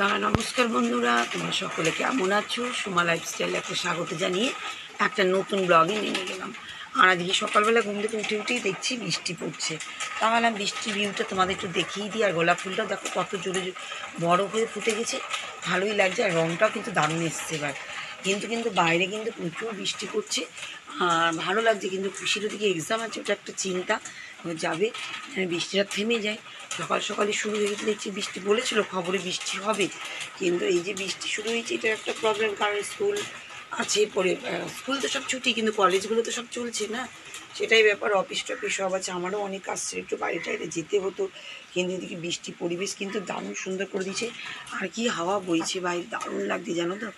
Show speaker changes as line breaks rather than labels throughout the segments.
নমস্কার বন্ধুরা, তোমরা সকলে কেমন আছো? সুমা লাইফস্টাইলে একটা স্বাগত জানিয়ে একটা নতুন ব্লগে নেমে গেলাম। আর আজকে সকালবেলা ঘুম থেকে উঠেই দেখছি বৃষ্টি পড়ছে। তাহলে বৃষ্টির ভিউটা তোমাদের একটু দেখিয়ে দিই। আর গোলাপ ফুলটাও দেখো কত জোরে বড় হয়ে ফুটে গেছে, ভালোই লাগছে। আর রঙটাও কিন্তু দারুণ এসছে এবার। কিন্তু বাইরে কিন্তু প্রচুর বৃষ্টি পড়ছে আর ভালো লাগছে। কিন্তু খুশির দিকে এক্সাম আছে, ওটা একটা চিন্তা যাবে, বৃষ্টিটা থেমে যায়। সকাল সকালে শুরু হয়ে গেছে দেখছি বৃষ্টি, বলেছিল খবরে বৃষ্টি হবে, কিন্তু এই যে বৃষ্টি শুরু হয়েছে এটা একটা প্রবলেম। কারণ স্কুল আছে পরে, স্কুল তো সব ছুটি কিন্তু কলেজগুলো তো সব চলছে না, সেটাই ব্যাপার। অফিস টফিস সব আছে, আমারও অনেক কাজ ছিল, একটু বাইরে টাইরে যেতে হতো। কিন্তু এদিকে বৃষ্টি, পরিবেশ কিন্তু দারুণ সুন্দর করে দিয়েছে। আর কি হাওয়া বইছে ভাই, দারুণ লাগছে জানো তো।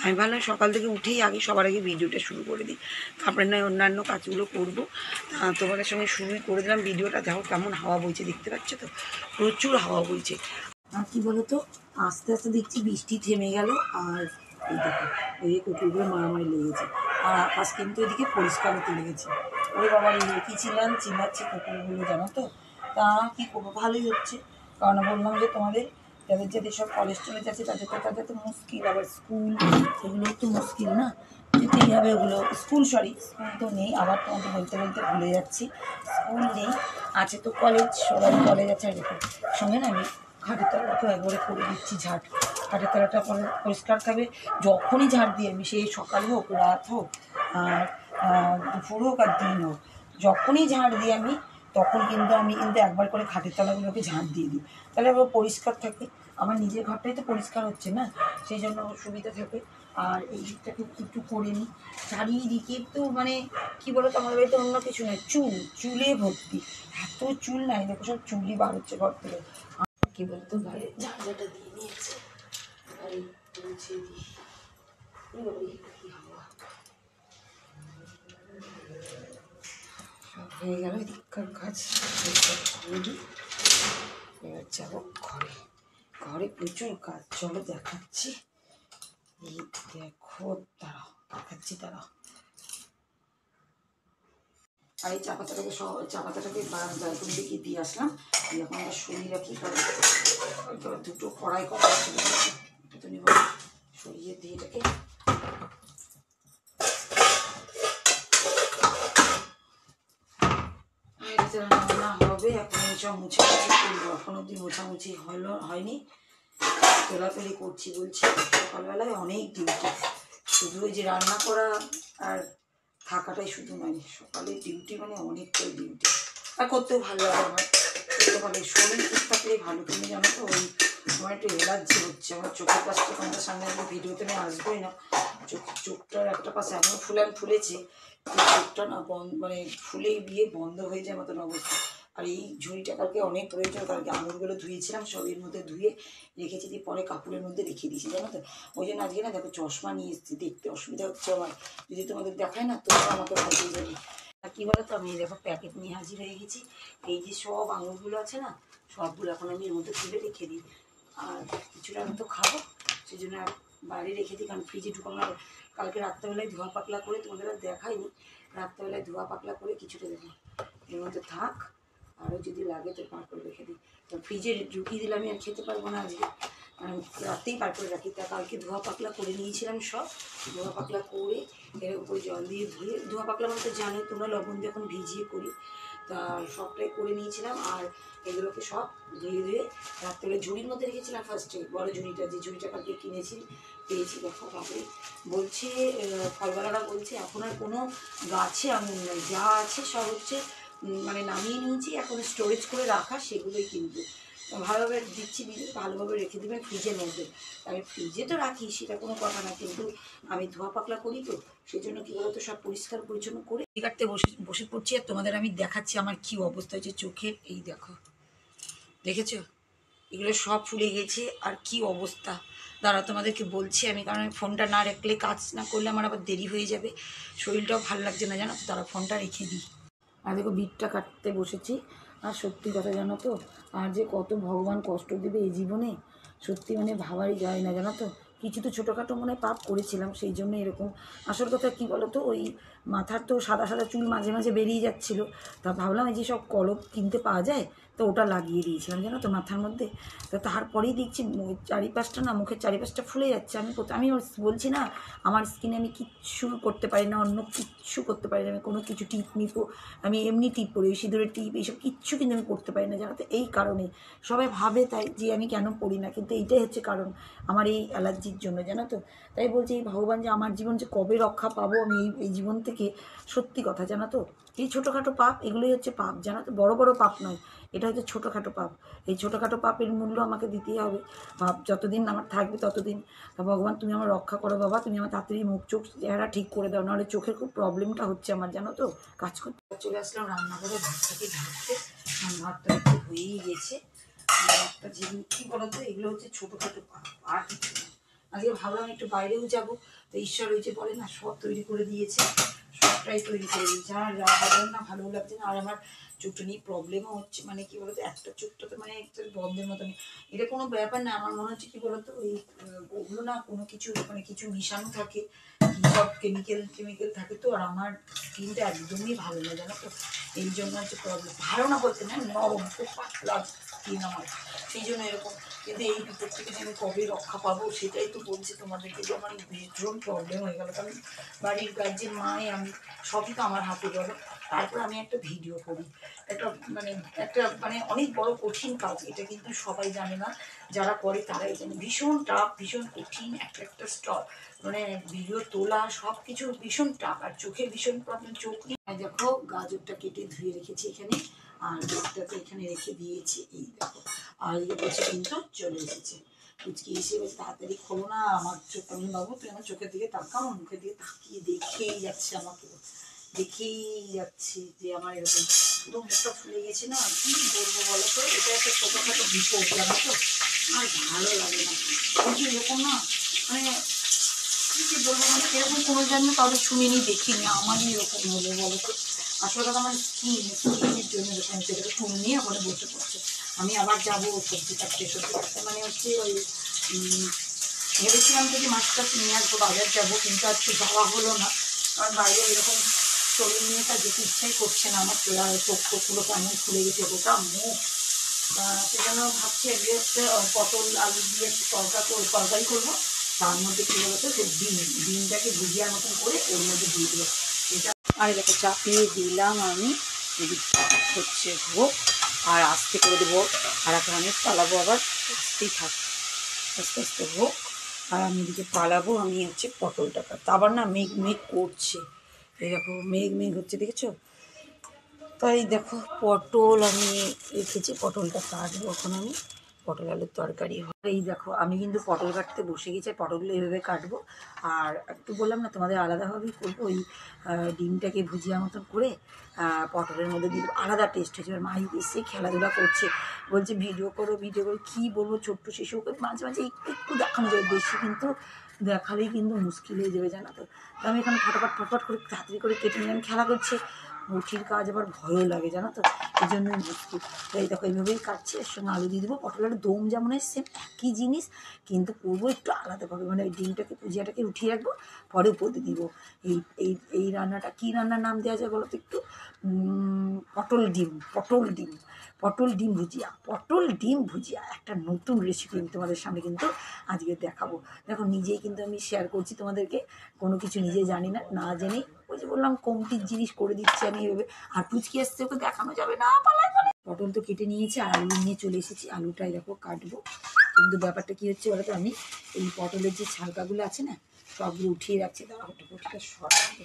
আমি ভাবলাম সকাল থেকে উঠেই আগে সবার আগে ভিডিওটা শুরু করে দিই, তারপরে নয় অন্যান্য কাজগুলো করবো। তোমাদের সঙ্গে শুরুই করে দিলাম ভিডিওটা। দেখো কেমন হাওয়া বইছে, দেখতে পাচ্ছ তো, প্রচুর হাওয়া বইছে। আর কী বলো তো, আস্তে আস্তে দেখছি বৃষ্টি থেমে গেল। আর এই দেখো, এই কুকুরগুলো মারামারি লেগেছে। আর আকাশ কিন্তু এদিকে পরিষ্কার হতে লেগেছে। ওই বাবা রেখেছিলাম, চিনাচ্ছি কুকুরগুলো জানো তো। তা কী করবো, ভালোই হচ্ছে। কারণ বললাম যে তোমাদের যাদের সব কলেজ টলেজ আছে তাদের তো মুশকিল। আবার স্কুল, সেগুলো একটু মুশকিল না, যেতেই হবে ওগুলো। স্কুল তো নেই, আবার তোমাদের বলতে বলতে ভুলে যাচ্ছি। স্কুল নেই, আছে তো কলেজ, সবাই কলেজ আছে। আর দেখো সঙ্গে না আমি খাটের তলাটাকে একবারে করে দিচ্ছি ঝাঁট। খাটের তলাটা পরিষ্কার থাকবে যখনই ঝাঁট দিই আমি, সেই সকাল হোক রাত হোক আর দুপুর হোক আর দিন হোক, যখনই ঝাঁট দিই আমি তখন কিন্তু আমি একবার করে খাটের তলাগুলোকে ঝাঁট দিয়ে দিই। তাহলে আবার পরিষ্কার থাকে। আমার নিজের ঘরটাই তো পরিষ্কার হচ্ছে না, সেই জন্য সুবিধা থাকে। আর এই দিকটাকে একটু করে নিই। চারিদিকে তো মানে কী বলো তো, আমার বাড়িতে অন্য কিছু নয়, চুলে ভর্তি। এত চুল নাই, দেখো সব চুলই বার হচ্ছে ঘর থেকে। কি বলতো, ঘরে ঝাঁঝাটা দিয়ে নিয়েছে আর মুছে দিই। কি হাওয়া, সব হয়ে গেল এদিককার কাজ। এবার যাবো ঘরে প্রচুর কাজ, চলো দেখাচ্ছি। এই দেখো, দেখাচ্ছি তারাও। আর এই চা পাতাটাকে জায়তুন দিকে দিয়ে আসলাম। এখন আমরা সরিয়ে রাখি, কারণ দুটো কড়াই করা এটা নিব, সরিয়ে দিয়ে এটাকে রান্না হবে। এখন সব মুছামুছি করবো, এখন অব্দি মোছামুছি হয়নি, তোলাতুলি করছি বলছি। সকালবেলায় অনেক ডিউটি, শুধু ওই যে রান্না করা আর থাকাটাই শুধু নয়, সকালের ডিউটি মানে অনেকটাই ডিউটি। আর করতেও ভালো লাগে আমার, করতে ভালো। শরীর ঠিক থাকলেই ভালো। তুমি জানো তো, ওই আমার একটু এলার্জি হচ্ছে। আমার চোখের পাশটা তোমাদের সামনে আমি ভিডিওতে আমি আসবোই না। চোখটার একটা পাশে এমন ফুলেছে, চোখটা না মানে ফুলে গিয়ে বন্ধ হয়ে যায় মতন অবস্থা। আর এই ঝুড়িটা কালকে অনেক প্রয়োজন, কালকে আঙুরগুলো ধুয়েছিলাম, সব এর মধ্যে ধুয়ে রেখেছি, দিয়ে পরে কাপড়ের মধ্যে রেখে দিয়েছি জানো তো। ওই জন্য আজকে না দেখো চশমা নিয়ে এসেছি, দেখতে অসুবিধা হচ্ছে আমার। যদি তোমাদের দেখায় না, তোমরা আমাকে ভালোই যাবে। আর কী বলো তো, আমি দেখো প্যাকেট নিয়ে হাজির হয়ে গেছি। এই যে সব আঙুরগুলো আছে না, সবগুলো এখন আমি এর মধ্যে তুলে রেখে দিই। আর কিছুটা আমি তো খাবো, সেই জন্য বাইরে রেখে দিই, কারণ ফ্রিজে ঢুকানো। কালকে রাত্রেবেলায় ধোয়া পাতলা করে, তোমাদের আর দেখাইনি, রাত্রেবেলায় ধোয়া পাতলা করে কিছুটা দেখো এর মধ্যে থাক, আরও যদি লাগে তো পার করে রেখে দিই। তো ফ্রিজে ঢুকিয়ে দিলে আমি আর খেতে পারবো না আজকে, রাতেই পার করে রাখি। তা কালকে ধোয়া পাতলা করে নিয়েছিলাম, সব ধোয়া পাতলা করে এর উপরে জল দিয়ে ধুয়ে, ধোয়া পাতলা মানে তো জানো তোমরা, লবণ দিয়ে এখন ভিজিয়ে করি, তা সবটাই করে নিয়েছিলাম। আর এগুলোকে সব ধুয়ে রাত্রে ঝুড়ির মধ্যে রেখেছিলাম। ফার্স্টে বড় ঝুড়িটা, যে ঝুড়িটা কালকে পেয়েছি দেখো। তারপরে বলছে ফলওয়ালারা বলছে এখন আর কোনো গাছে আঙুর নেই, যা আছে সব হচ্ছে মানে নামিয়ে নিয়েছি, এখন স্টোরেজ করে রাখা, সেগুলোই কিন্তু ভালোভাবে দিচ্ছি, দিদি ভালোভাবে রেখে দেবেন ফ্রিজের মধ্যে। আমি ফ্রিজে তো রাখি, সেটা কোনো কথা না, কিন্তু আমি ধোয়া পাকলা করি তো, সেই জন্য কী বলতো সব পরিষ্কার পরিচ্ছন্ন করে কাটতে বসে পড়ছি। আর তোমাদের আমি দেখাচ্ছি আমার কী অবস্থা হয়েছে চোখের। এই দেখো, দেখেছো এগুলো সব ফুলে গেছে, আর কি অবস্থা। দাঁড়া তোমাদেরকে বলছি আমি, কারণ ফোনটা না রাখলে, কাজ না করলে আমার আবার দেরি হয়ে যাবে, শরীরটাও ভালো লাগছে না জানো তো। তারা ফোনটা রেখে দিই। আর দেখো বিটটা কাটতে বসেছি। আর সত্যি কথা জানো তো, আর যে কত ভগবান কষ্ট দেবে এই জীবনে, সত্যি মানে ভাবাই যায় না জানো তো। কিছু তো ছোটোখাটো মনে পাপ করেছিলাম, সেই জন্য এরকম। আসল কথা কী বলো তো, ওই মাথার তো সাদা সাদা চুল মাঝে মাঝে বেরিয়ে যাচ্ছিলো। তা ভাবলাম এই যে সব কলপ কিনতে পাওয়া যায়, তো ওটা লাগিয়ে দিয়েছিলাম জানো তো মাথার মধ্যে। তো তারপরেই দেখছি চারিপাশটা না, মুখের চারিপাশটা ফুলে যাচ্ছে। আমি বলছি না, আমার স্কিনে আমি কিচ্ছু করতে পারি না, অন্য কিচ্ছু করতে পারি না, আমি কোনো কিছু টিপ নিপো, আমি এমনি টিপ পরি, ওই সিঁদুরের টিপ এইসব কিচ্ছু কিন্তু আমি করতে পারি না জানো তো। এই কারণে সবাই ভাবে তাই যে আমি কেন পড়ি না, কিন্তু এইটাই হচ্ছে কারণ, আমার এই অ্যালার্জির জন্য জানো তো। তাই বলছি এই ভগবান যে আমার জীবন যে কবে রক্ষা পাবো আমি এই জীবন থেকে, সত্যি কথা জানো তো। এই ছোটোখাটো পাপ, এগুলোই হচ্ছে পাপ জানো তো, বড় বড় পাপ নয়, এটা হচ্ছে ছোটোখাটো পাপ। এই ছোটোখাটো পাপের মূল্য আমাকে দিতেই হবে। পাপ যতদিন আমার থাকবে ততদিন, তা ভগবান তুমি আমার রক্ষা করো বাবা, তুমি আমার তাড়াতাড়ি মুখ চোখ চেহারা ঠিক করে দাও, নাহলে চোখের খুব প্রবলেমটা হচ্ছে আমার জানো তো। কাজ করতে চলে আসলাম রান্নাঘরে ভাতটাকে ঢাকতে, ভাতটা একটু হয়েই গেছে। ভাতটা যেগুলো কী বলো তো, এগুলো হচ্ছে ছোটোখাটো পাপ, আর কিছু না। আজকে ভাবলাম একটু বাইরেও যাবো, তো ঈশ্বর ওই যে বলে না, সব তৈরি করে দিয়েছে, সবটাই তৈরি করে দিয়েছে। আমার ভালো না, ভালো লাগছে না। আর আমার চোখটা নিয়ে প্রবলেমও হচ্ছে, মানে কী বলতো, একটা চোখটা তো মানে একটা বন্ধের মতন। এটা কোনো ব্যাপার না, আমার মনে হচ্ছে কী বলতো, ওই ওগুলো না কোনো কিছু মানে কিছু মিশানো থাকে, কী সব কেমিক্যাল থাকে তো। আর আমার স্কিনটা একদমই ভালো না জানো তো, এই জন্য হচ্ছে প্রবলেম। ভালো না বলতে না, নরম, খুব পাতলা স্কিন আমার, সেই জন্য এরকম। কিন্তু এই ভিতর থেকে যে আমি কবে রক্ষা পাবো সেটাই তো বলছি তোমাদেরকে, যে আমার ভীষণ প্রবলেম হয়ে গেল। কারণ বাড়ির গার্জেন মায়ে আমি, সবই তো আমার হাতে বলো। তারপর আমি একটা ভিডিও করি, একটা অনেক বড় কঠিন কাজ এটা, কিন্তু সবাই জানে না, যারা করে তারাই জানে। ভীষণ টাফ, ভীষণ কঠিন একটা স্টপ, মানে ভিডিও তোলা সব কিছু ভীষণ টাফ। আর চোখে ভীষণ প্রবলেম, চোখ নিয়ে দেখো গাজরটা কেটে ধুয়ে রেখেছি এখানে, আর দুধটাকে এখানে রেখে দিয়েছি, এই দেখো। আর এই বলছে কিন্তু চলে এসেছে, কুচকি এসে বলছে তাড়াতাড়ি খোলো না আমার চোখ। আমি বাবু তুই আমার চোখের দিকে তাকাও, মুখের দিকে তাকিয়ে দেখেই যাচ্ছে আমাকে, দেখেই যাচ্ছে যে আমার এরকম পুরো মুখটা ফুলে গেছে না। কি বলবো বলো তো, এটা একটা ছোটোখাটো বিপদ জানো তো, আর ভালো লাগে না। কিন্তু এরকম না, মানে কি বলবো, মানে এরকম কোনো জন্মে কারো শুনিনি দেখিনি, আমারই এরকম হলো বলো তো। আসলে কথা আমার স্কিনের জন্য এরকম সেটাকে শুনে নিয়ে ওখানে বসে পড়ছে। আমি আবার যাবো সবজি কাটতে মানে হচ্ছে ওই ভেবেছিলাম যদি মাছ টাছ নিয়ে আসবো, বাজার যাবো, কিন্তু আজকে যাওয়া হলো না। কারণ বাইরে এরকম শরীর নিয়ে তা যেতে ইচ্ছাই করছে না আমার, চোখ টোকগুলো কেমন খুলে গেছে গোটা মুখ। সেজন্য ভাবছি আজকে হচ্ছে পটল আলু দিয়ে একটু তরকারি করবো। তার মধ্যে কী বলতো, যে ডিমটাকে ভুজিয়ার মতন করে ওর মধ্যে দিয়ে দেবো এটা। আর দেখো চাপিয়ে দিলাম আমি, এদিকটা হচ্ছে হোক, আর আস্তে করে দেবো। আর এখন আমি পালাবো, আবার আস্তেই থাক, আস্তে আস্তে হোক। আর আমি এদিকে পালাবো, আমি হচ্ছে পটলটা কাটতে। আবার না মেঘ করছে, এই দেখো মেঘ হচ্ছে, দেখেছো? তাই দেখো পটল আমি রেখেছি, পটলটা কাটবো এখন আমি, পটল আলুর তরকারি হয়। এই দেখো আমি কিন্তু পটল কাটতে বসে গেছি, পটলগুলো এইভাবে কাটবো। আর একটু বললাম না তোমাদের, আলাদাভাবেই করবো। ওই ডিমটাকে ভুজিয়া মতন করে পটলের মধ্যে দিয়ে দেবো, আলাদা টেস্ট হয়েছে। এবার মাই এসে খেলাধুলা করছে, বলছে ভিডিও করো। কী বলবো, ছোট্ট শিশুকে মাঝে মাঝে একটু দেখানো যাবে, বেশি কিন্তু দেখালেই কিন্তু মুশকিল হয়ে যাবে জানো তো। আমি এখানে ফটফট করে তাড়াতাড়ি করে কেটে নিলাম, খেলা করছে। মুঠির কাজ আবার ভয়ও লাগে জানো তো, এই জন্যই মুশকিল। তো এই দেখো এইভাবেই কাটছি, এর সঙ্গে আলু দিয়ে দেবো। পটলের দম যেমন সেম একই জিনিস, কিন্তু করবো একটু আলাদাভাবে। মানে ওই ডিমটাকে ভুজিয়াটাকে উঠিয়ে রাখবো, পরে উপর দিয়ে দিব। এই এই এই রান্নাটা কী রান্নার নাম দেওয়া যায় বলো তো একটু? পটল ডিম ভুজিয়া একটা নতুন রেসিপি আমি তোমাদের সামনে কিন্তু আজকে দেখাবো। দেখো নিজেই কিন্তু আমি শেয়ার করছি তোমাদেরকে, কোনো কিছু নিজে জানি না, না জেনেই ওই যে বললাম কমতির জিনিস করে দিচ্ছি আমি এভাবে। আর পুচকি আসছে, ওকে দেখানো যাবে না, পালায়। পটল তো কেটে নিয়েছি, আর আলু নিয়ে চলে এসেছি, আলুটাই দেখো কাটবো। কিন্তু ব্যাপারটা কী হচ্ছে বলো তো, আমি এই পটলের যে ছালকাগুলো আছে না, সবগুলো উঠিয়ে রাখছি, তারা হটপটিটা সরাবে।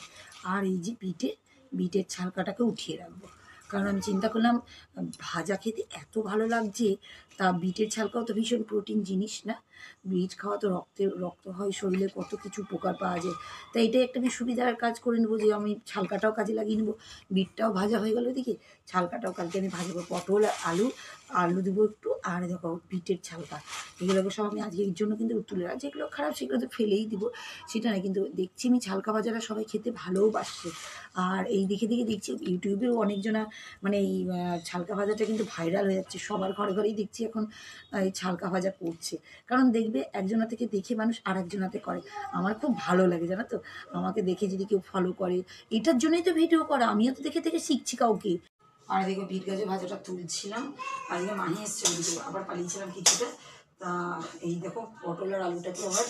আর এই যে বিটের ছালকাটাকে উঠিয়ে রাখবো, কারণ আমি চিন্তা করলাম ভাজা খেতে এত ভালো লাগছে, তা বিটের ছালকাও তো ভীষণ প্রোটিন জিনিস না, বিট খাওয়া তো রক্ত হয় শরীরে, কত কিছু উপকার পাওয়া যায়। তাই এটাই একটা আমি সুবিধার কাজ করে নেবো, যে আমি ছালকাটাও কাজে লাগিয়ে নেবো, বিটটাও ভাজা হয়ে গেল এদিকে, ছালকাটাও কালকে আমি ভাজবো। পটল আলু দেবো একটু, আর দেখো বিটের ছালকা, এগুলোকে সব আমি আজকের জন্য কিন্তু তুলে রাখছি। যেগুলো খারাপ সেগুলো তো ফেলেই দিব, সেটা না, কিন্তু দেখছি আমি ছালকা ভাজাটা সবাই খেতে ভালোবাসছে। আর এই দেখে দেখছি ইউটিউবেও অনেকজনা, মানে এই ছালকা ভাজাটা কিন্তু ভাইরাল হয়ে যাচ্ছে, সবার ঘরেই দেখছি এখন এই ছালকা ভাজা করছে। কারণ দেখবে একজনা থেকে দেখে মানুষ আর একজনাতে করে, আমার খুব ভালো লাগে জানো তো, আমাকে দেখে যদি কেউ ফলো করে, এটার জন্যই তো ভিডিও করা, আমিও তো দেখে শিখছি কাউকে। আর এদিকে বিট গাজর ভাজাটা তুলছিলাম। আজকে মাহি এসছে, কিন্তু আবার পালিয়েছিলাম কিছুটা। তা এই দেখো পটল আর আলুটাকে আবার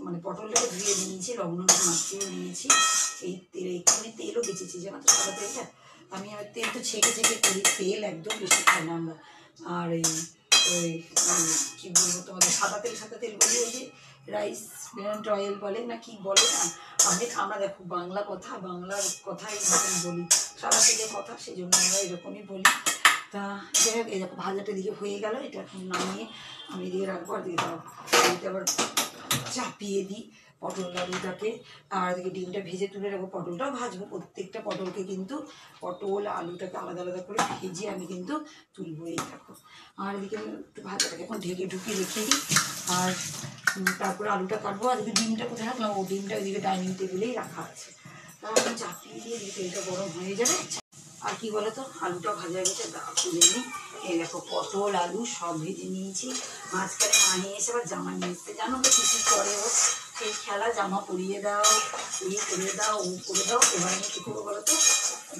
মানে পটলটাকে ধুয়ে নিয়েছি, লবণ মাখিয়ে নিয়েছি। এই তেল একটুখানি তেলও বেঁচেছি জানো তো, সাদা তেলটা। আমি আর তেল তো ছেঁকে করি, তেল একদম বেশি খাই না আমরা। আর এই ওই কী বলবো তোমাদের, সাদা তেল বলি, ওই যে রাইস অয়েল বলে না কি বলে না, আমরা দেখো বাংলার কথাই এরকম বলি, সাদা তেলের কথা, সেই জন্য আমরা এরকমই বলি। তা যাই হোক, এই দেখো ভাজাটা দিকে হয়ে গেল, এটা এখন নামিয়ে আমি এদিকে রাখবো। আর দিকে দাও এটা আবার চাপিয়ে দিই পটল আলুটাকে। আর এদিকে ডিমটা ভেজে তুলে রাখবো, পটলটাও ভাজবো। প্রত্যেকটা পটলকে কিন্তু, পটল আলুটাকে আলাদা আলাদা করে ভেজে আমি কিন্তু তুলবো। এই দেখো, আর এদিকে একটু ভাজাটাকে এখন ঢুকিয়ে রেখে দিই। আর তারপরে আলুটা কাটবো। আর এদিকে ডিমটা কোথায় রাখলাম, ও ডিমটা ওইদিকে ডাইনিং টেবিলেই রাখা আছে। তারপরে চাপিয়ে দিয়ে এদিকে তেলটা গরম হয়ে যাবে। আর কি বলতো, আলুটা ভাজা গেছে, তুলে নিই। এই দেখো পটল আলু সব ভেজে নিয়েছি। মাঝখানে মাহি এসে আবার জামা নিয়ে এসছে, জানো তো কিছু করে ও, সেই খেলা, জামা পরিয়ে দাও, এই করে দাও, ও করে দাও। এবার আমি কী করবো বলতো,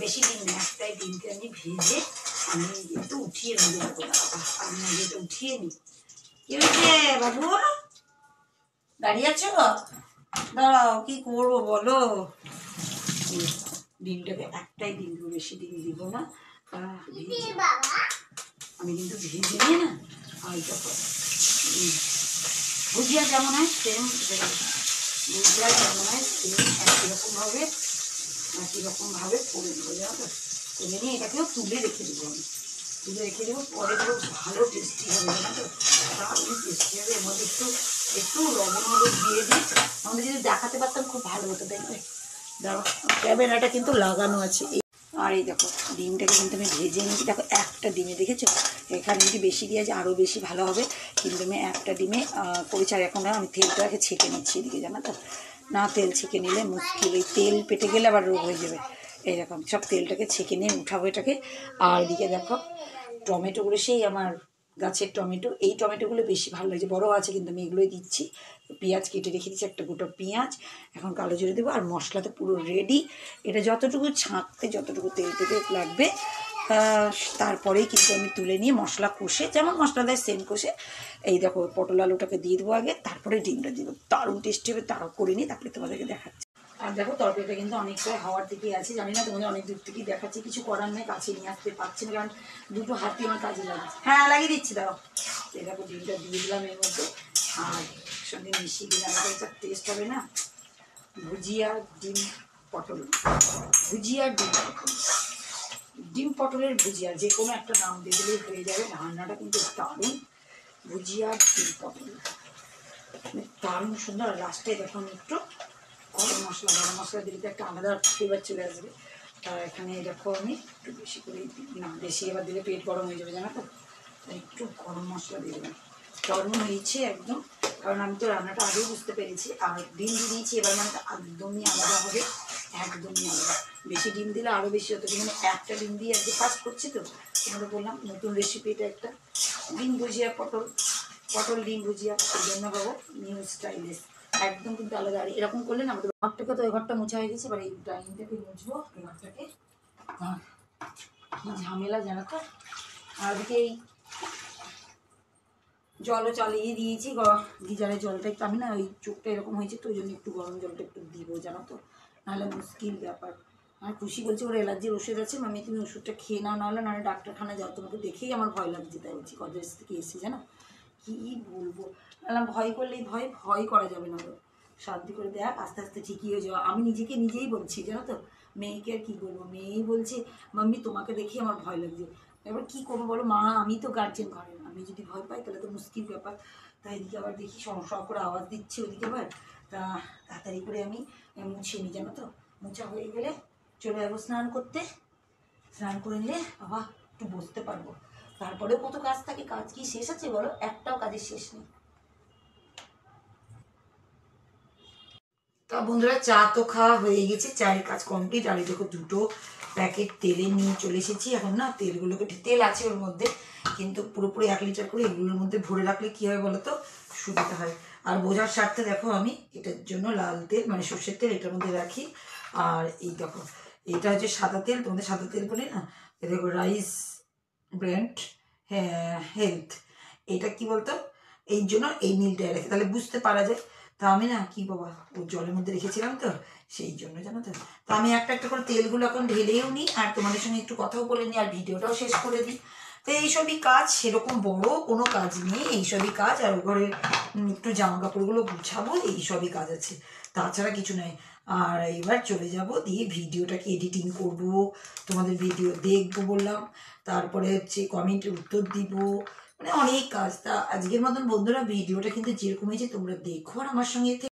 বেশি ডিম না, একটাই ডিমকে আমি ভেজে আমি একটু উঠিয়ে নিয়ে যাবো। আমি আগে এটা উঠিয়ে নিই। কি হয়েছে বাবু, দাঁড়িয়ে আছো? দাঁড়াও, কি করবো বলো। ডিমটাকে একটাই ডিম দেবো, বেশি ডিম দিব না। আমি কিন্তু ভেজে নিয়ে না, আর ভুজিয়া যেমন হয় সেম, ভুজিয়া যেমন হয় সেম একই রকমভাবে করে দেবো, জানো তো। করে নিয়ে এটাকেও তুলে রেখে দেবো, আমি তুলে রেখে দেবো। পরে দেবো, ভালো টেস্টি হবে, জানো তো, দারুণ টেস্টি হবে। এর মধ্যে একটু লবণ হলুদ দিয়ে দিই। আমাদের যদি দেখাতে পারতাম খুব ভালো হতো, দেখবে। দেখো ক্যামেরাটা কিন্তু লাগানো আছে। আর এই দেখো ডিমটাকে কিন্তু আমি ভেজে নিয়েছি। দেখো একটা ডিমে, দেখেছো, এখানে যদি বেশি দিয়ে যায় আরও বেশি ভালো হবে, কিন্তু আমি একটা ডিমে করেছি। আর এখন আমি তেলটাকে ছেঁকে নিচ্ছি এদিকে, জানো তো, না তেল ছেঁকে নিলে মুশকিল, এই তেল পেটে গেলে আবার রোগ হয়ে যাবে। এইরকম সব তেলটাকে ছেঁকে নিয়ে উঠাবো এটাকে। আর এদিকে দেখো টমেটোগুলো, সেই আমার গাছের টমেটো, এই টমেটোগুলো বেশি ভালো লাগছে, বড়ো আছে, কিন্তু আমি এগুলোই দিচ্ছি। পেঁয়াজ কেটে রেখে দিচ্ছি, একটা গোটা পেঁয়াজ, এখন কালো জিরে দেবো। আর মশলাতে পুরো রেডি। এটা যতটুকু ছাঁকতে যতটুকু তেল পেতে লাগবে, তারপরেই কিন্তু আমি তুলে নিয়ে মশলা কষে, যেমন মশলা দেয় সেম কষে, এই দেখো পটল আলুটাকে দিয়ে দেবো আগে, তারপরে ডিমটা দিব। দারুণ টেস্টি হবে, তারও করে নিই, তারপরে তোমাদেরকে দেখাচ্ছি। আর দেখো তরকারিটা কিন্তু অনেকটাই হওয়ার দিকেই আছে, জানি না, তোমাদের অনেক দূর থেকেই দেখাচ্ছি, কিছু করার নেই, কাছে নিয়ে আসতে পারছি না, কারণ দুটো হাতই আমার কাজে লাগছে। হ্যাঁ লাগিয়ে দিচ্ছি, দাও। এই দেখো ডিমটা দিয়ে দিলাম এর মধ্যে, আর সঙ্গে মিশিয়ে দিলাম, এটা টেস্ট হবে না। ভুজিয়া ডিম পটল, ভুজিয়া ডিম পটল, ডিম পটলের ভুজিয়া, যে কোনো একটা নাম দিয়ে দিলেই হয়ে যাবে। রান্নাটা কিন্তু দারুণ, ভুজিয়া ডিম পটল, দারুণ সুন্দর। লাস্টে দেখুন একটু গরম মশলা দিলে তো একটা আলাদা ফ্লেভার চলে আসবে। আর এখানে দেখো আমি একটু বেশি করে, না বেশি এবার দিলে পেট গরম হয়ে যাবে, জানো তো, একটু গরম মশলা দিয়ে দেবেন। গরম হয়েছে একদম, কারণ আমি তো রান্নাটা আগেই বুঝতে পেরেছি। আর ডিম দিয়ে দিয়েছি, এবার মানে একদমই আলাদা হবে, একদমই আলাদা। বেশি ডিম দিলে আরও বেশি হতো, কিন্তু একটা ডিম দিয়ে আজকে ফার্স্ট করছি তো, তোমাদের বললাম নতুন রেসিপিটা একটা, ডিম ভুজিয়া পটল ডিম ভুজিয়া, সেই জন্য পাবো নিউ স্টাইলিশ, একদম কিন্তু আলাদা। আর এরকম করলে না, আমাদের ঘরটাকে তো, এই ঘরটা মোছা হয়ে গেছে, এবার এই ডাইনিংটাকে মুছবো, এই ঘরটাকে। কি ঝামেলা জানো তো। আর ওদিকে এই জলও চালিয়ে দিয়েছি, গিজারের জলটা একটু, আমি না ওই চোখটা এরকম হয়েছে তো, ওই জন্য একটু গরম জলটা একটু দিব, জানো তো, নাহলে মুশকিল ব্যাপার। আর খুশি বলছে ওর অ্যালার্জির ওষুধ আছে, মামি তুমি ওষুধটা খেয়ে নাও, নাহলে ডাক্তারখানা যাও, তোমাকে দেখেই আমার ভয় লাগছে, তাই বলছি, কলেজ থেকে এসেছি, জানো কী বলবো। ভয় করলেই ভয় করা যাবে না, শান্তি করে দেখ, আস্তে আস্তে ঠিকই হয়ে যাওয়া। আমি নিজেই বলছি, জানো তো, মেয়েকে আর কী বলবো, মেয়েই বলছে মাম্মি তোমাকে দেখেই আমার ভয় লাগছে। এবার কী করবো বলো, মা আমি তো গার্জেন ঘরের, আমি যদি ভয় পাই তাহলে তো মুশকিল ব্যাপার। তাই এদিকে আবার দেখি সব করে আওয়াজ দিচ্ছে ওদিকে, আবার তা তাড়াতাড়ি করে আমি মুছে নিই, জানো তো, মোছা হয়ে গেলে চলে যাবো স্নান করতে। স্নান করে নিলে বাবা একটু বসতে পারবো, তারপরেও কত কাজ থাকে, কাজ কি শেষ আছে বলো, একটাও কাজের শেষ নেই। তা বন্ধুরা চা তো খাওয়া হয়ে গেছে, চায়ের কাজ কমপ্লিট। আর দেখো দুটো প্যাকেট তেলে নিয়ে চলে এসেছি। এখন না তেলগুলোকে, তেল আছে ওর মধ্যে, কিন্তু পুরোপুরি 1 লিটার করে এগুলোর মধ্যে ভরে রাখলে কী হয় বলো তো, সুবিধা হয়। আর বোঝার স্বার্থে দেখো আমি এটার জন্য লাল তেল, মানে সর্ষের তেল এটার মধ্যে রাখি। আর এই দেখো এটা হচ্ছে সাদা তেল, তোমাদের সাদা তেল বলে না, দেখো রাইস ব্র্যান্ড হেলথ, এটা কি বলতো, এই জন্য এই নীলটা রেখে তাহলে বুঝতে পারা যায়। তা আমি না কি বাবা ও জলের মধ্যে রেখেছিলাম তো সেই জন্য, জানো তো। তো আমি একটা একটা করে তেলগুলো এখন ঢেলেও নিই, আর তোমাদের সঙ্গে একটু কথাও বলে নিই, আর ভিডিওটাও শেষ করে দিই। তো এইসবই কাজ, সেরকম বড় কোনো কাজ নেই, এইসবই কাজ। আর ঘরে একটু জামা কাপড়গুলো গুছাবো, এইসবই কাজ আছে, তাছাড়া কিছু নাই। আর এবার চলে যাব, দিয়ে ভিডিওটাকে এডিটিং করব, তোমাদের ভিডিও দেখবো বললাম, তারপরে হচ্ছে কমেন্টের উত্তর দিব, মানে অনেক কাজ। তা আজকের মতন বন্ধুরা ভিডিওটা কিন্তু যেরকম হয়েছে তোমরা দেখো আর আমার সঙ্গে